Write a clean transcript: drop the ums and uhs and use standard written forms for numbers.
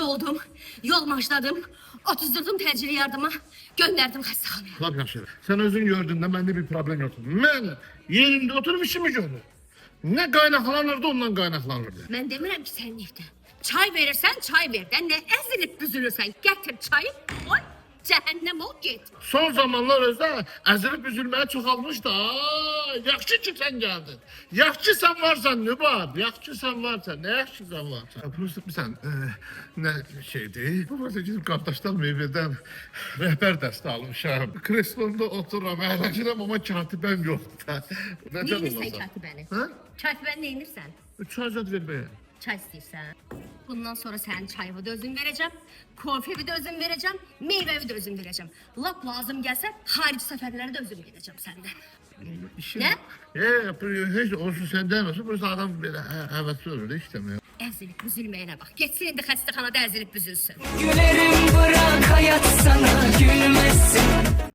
oldum, yol maçladım, 34'üm təcili yardıma, gönderdim xəstəxanaya. Lap yaxşı. Sen özün gördüğünde bende bir problem yoktu. Ben yerimde oturup işimi gördüm. Ne kaynaklanırdı ondan kaynaklanırdı. Mən demirəm ki, sən neydi? Çay verirsən, çay ver. Dən nə əzilib büzülürsən, gətir çayı, koy, cəhənnəm ol, get. Son zamanlar özde ezilip üzülmeye çoxalmış da. Yaxşı ki sen geldin. Yaxşı sen varsan Nübab. Yaxşı sen varsan. Ne yaxşı sen varsan. Prosta sen ne şeydi? Bu arada gidip kardeşler meyveden rehber dersi almışam. Kreslonda oturam, eğlencelim ama katibem yok da. Neyinirsən katibəni? Ha? Katibəni neyinirsən? 3 azad vermeye. Çay istəyirsən? Bundan sonra sənin çayımı da özüm verəcəm, kofevi də özüm verəcəm, meyvəvi də özüm verəcəm. Lap lazım gəlsə, xarici səfərlərə də özüm gedəcəm səndə. İşin, Ne? Hiç olsun senden olsun. Burası adam böyle hevesli olur istemiyor. Əzilib büzülməyinə bax. Getsin indi xəstəxanada əzilib büzülsün. Gülerim bırak hayat sana gülmesin.